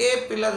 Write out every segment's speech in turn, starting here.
A+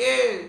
A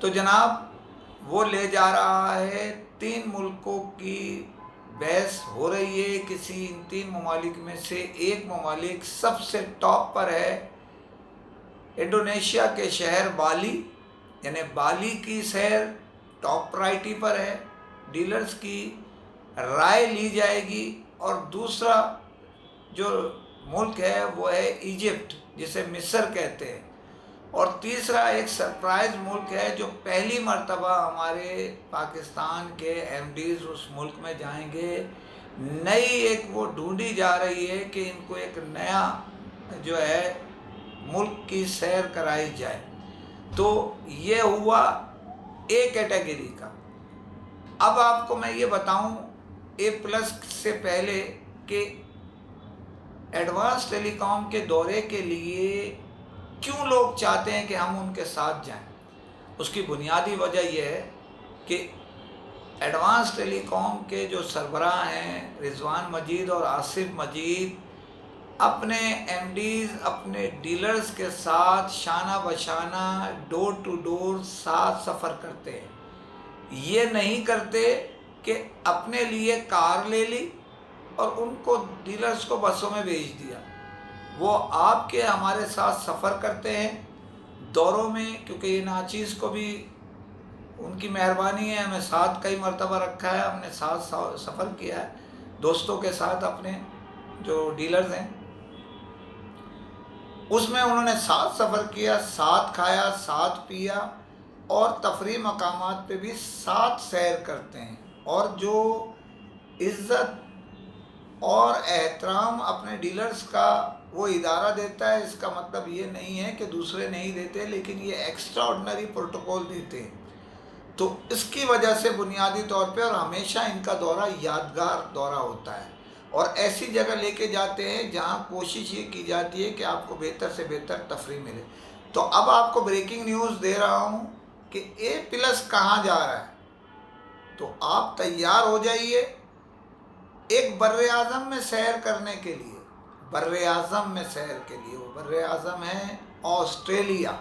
تو جناب وہ لے جا رہا ہے 3 ملکوں کی بحث ہو رہی ہے، کسی ان 3 ممالک میں سے ایک ممالک سب سے ٹاپ پر ہے، انڈونیشیا کے شہر بالی، یعنی بالی کی سیر ٹاپ پرائرٹی پر ہے، ڈیلرز کی رائے لی جائے گی، اور دوسرا جو ملک ہے وہ ہے ایجپٹ جسے مصر کہتے ہیں، اور تیسرا ایک سرپرائز ملک ہے جو پہلی مرتبہ ہمارے پاکستان کے ایم ڈیز اس ملک میں جائیں گے، نئی ایک وہ ڈھونڈی جا رہی ہے کہ ان کو ایک نیا جو ہے ملک کی سیر کرائی جائے۔ تو یہ ہوا اے کیٹیگری کا۔ اب آپ کو میں یہ بتاؤں اے پلس سے پہلے کہ ایڈوانس ٹیلی کام کے دورے کے لیے کیوں لوگ چاہتے ہیں کہ ہم ان کے ساتھ جائیں۔ اس کی بنیادی وجہ یہ ہے کہ ایڈوانس ٹیلی کام کے جو سربراہ ہیں رضوان مجید اور آصف مجید اپنے ایم ڈیز اپنے ڈیلرز کے ساتھ شانہ بشانہ ڈور ٹو ڈور ساتھ سفر کرتے ہیں۔ یہ نہیں کرتے کہ اپنے لیے کار لے لی اور ان کو ڈیلرز کو بسوں میں بھیج دیا۔ وہ آپ کے ہمارے ساتھ سفر کرتے ہیں دوروں میں، کیونکہ یہ ناچیز کو بھی ان کی مہربانی ہے، ہمیں ساتھ کئی مرتبہ رکھا ہے، ہم نے ساتھ سفر کیا ہے دوستوں کے ساتھ، اپنے جو ڈیلرز ہیں اس میں انہوں نے ساتھ سفر کیا، ساتھ کھایا، ساتھ پیا، اور تفریح مقامات پہ بھی ساتھ سیر کرتے ہیں۔ اور جو عزت اور احترام اپنے ڈیلرز کا وہ ادارہ دیتا ہے، اس کا مطلب یہ نہیں ہے کہ دوسرے نہیں دیتے، لیکن یہ ایکسٹرا آرڈنری پروٹوکول دیتے ہیں۔ تو اس کی وجہ سے بنیادی طور پہ، اور ہمیشہ ان کا دورہ یادگار دورہ ہوتا ہے، اور ایسی جگہ لے کے جاتے ہیں جہاں کوشش یہ کی جاتی ہے کہ آپ کو بہتر سے بہتر تفریح ملے۔ تو اب آپ کو بریکنگ نیوز دے رہا ہوں کہ اے پلس کہاں جا رہا ہے، تو آپ تیار ہو جائیے ایک بر اعظم میں سیر کرنے کے لیے۔ بر اعظم میں سیر کے لیے، وہ بر اعظم ہے آسٹریلیا۔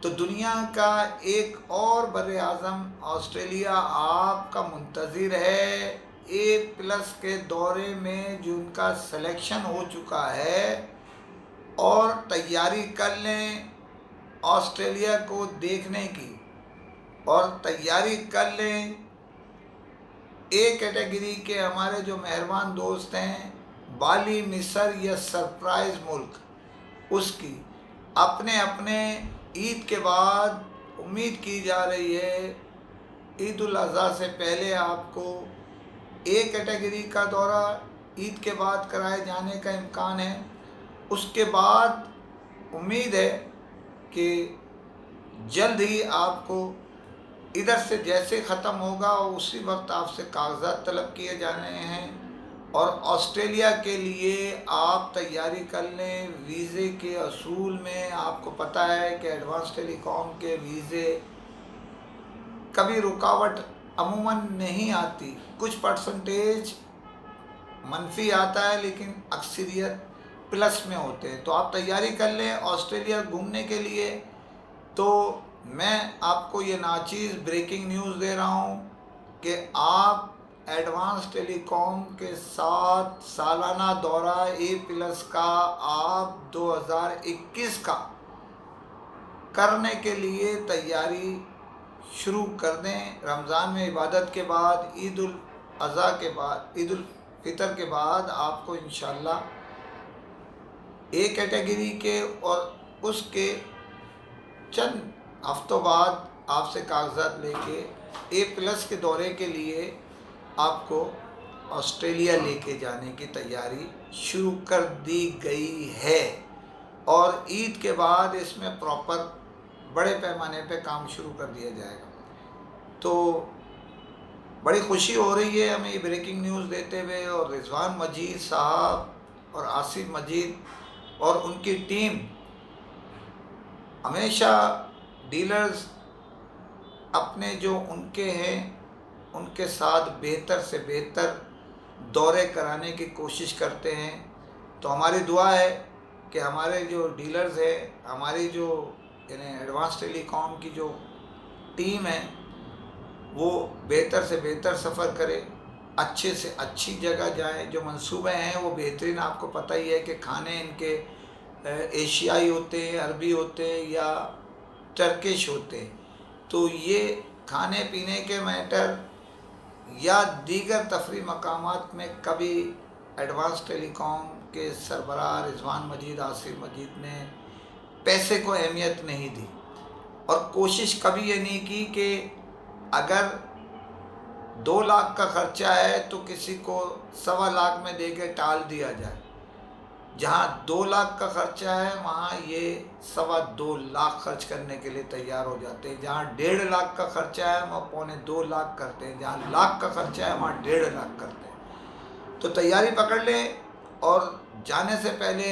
تو دنیا کا ایک اور بر اعظم آسٹریلیا آپ کا منتظر ہے اے پلس کے دورے میں، جن کا سلیکشن ہو چکا ہے، اور تیاری کر لیں آسٹریلیا کو دیکھنے کی، اور تیاری کر لیں اے کیٹیگری کے ہمارے جو مہربان دوست ہیں بالی، مصر یا سرپرائز ملک، اس کی اپنے اپنے عید کے بعد امید کی جا رہی ہے عید الاضحیٰ سے پہلے آپ کو اے کیٹیگری کا دورہ عید کے بعد کرائے جانے کا امکان ہے۔ اس کے بعد امید ہے کہ جلد ہی آپ کو ادھر سے جیسے ختم ہوگا اسی وقت آپ سے کاغذات طلب کیے جانے ہیں، اور آسٹریلیا کے لیے آپ تیاری کر لیں۔ ویزے کے اصول میں آپ کو پتہ ہے کہ ایڈوانس ٹیلی کام کے ویزے کبھی رکاوٹ عموماً نہیں آتی، کچھ پرسنٹیج منفی آتا ہے لیکن اکثریت پلس میں ہوتے ہیں۔ تو آپ تیاری کر لیں آسٹریلیا گھومنے کے لیے۔ تو میں آپ کو یہ ناچیز بریکنگ نیوز دے رہا ہوں کہ آپ ایڈوانس ٹیلی کام کے ساتھ سالانہ دورہ اے پلس کا آپ 2021 کا کرنے کے لیے تیاری شروع کر دیں۔ رمضان میں عبادت کے بعد، عید الاضحیٰ کے بعد، عید الفطر کے بعد آپ کو انشاءاللہ اے کیٹیگری کے اور اس کے چند ہفتوں بعد آپ سے کاغذات لے کے اے پلس کے دورے کے لیے آپ کو آسٹریلیا لے کے جانے کی تیاری شروع کر دی گئی ہے، اور عید کے بعد اس میں پراپر بڑے پیمانے پہ کام شروع کر دیا جائے گا۔ تو بڑی خوشی ہو رہی ہے ہمیں یہ بریکنگ نیوز دیتے ہوئے، اور رضوان مجید صاحب اور آصف مجید اور ان کی ٹیم ہمیشہ ڈیلرز اپنے جو ان کے ہیں ان کے ساتھ بہتر سے بہتر دورے کرانے کی کوشش کرتے ہیں۔ تو ہماری دعا ہے کہ ہمارے جو ڈیلرز ہیں، ہماری جو یعنی ایڈوانس ٹیلی کام کی جو ٹیم ہے وہ بہتر سے بہتر سفر کرے، اچھے سے اچھی جگہ جائے، جو منصوبے ہیں وہ بہترین، آپ کو پتہ ہی ہے کہ کھانے ان کے ایشیائی ہوتے ہیں، عربی ہوتے ہیں یا ٹرکش ہوتے ہیں، تو یہ کھانے پینے کے میٹر یا دیگر تفریح مقامات میں کبھی ایڈوانس ٹیلی کام کے سربراہ رضوان مجید آصف مجید نے پیسے کو اہمیت نہیں دی، اور کوشش کبھی یہ نہیں کی کہ اگر 2 لاکھ کا خرچہ ہے تو کسی کو 1.25 لاکھ میں دے کے ٹال دیا جائے۔ جہاں 2 لاکھ کا خرچہ ہے وہاں یہ 2.25 لاکھ خرچ کرنے کے لیے تیار ہو جاتے ہیں۔ جہاں 1.5 لاکھ کا خرچہ ہے وہاں 2.25 لاکھ کرتے ہیں، جہاں 1 لاکھ کا خرچہ ہے وہاں 1.5 لاکھ کرتے ہیں۔ تو تیاری پکڑ لیں، اور جانے سے پہلے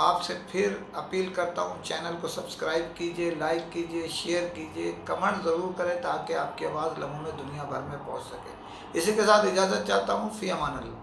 آپ سے پھر اپیل کرتا ہوں، چینل کو سبسکرائب کیجئے، لائک کیجئے، شیئر کیجئے، کمنٹ ضرور کریں تاکہ آپ کی آواز لمحوں میں دنیا بھر میں پہنچ سکے۔ اسی کے ساتھ اجازت چاہتا ہوں، فی امان اللہ۔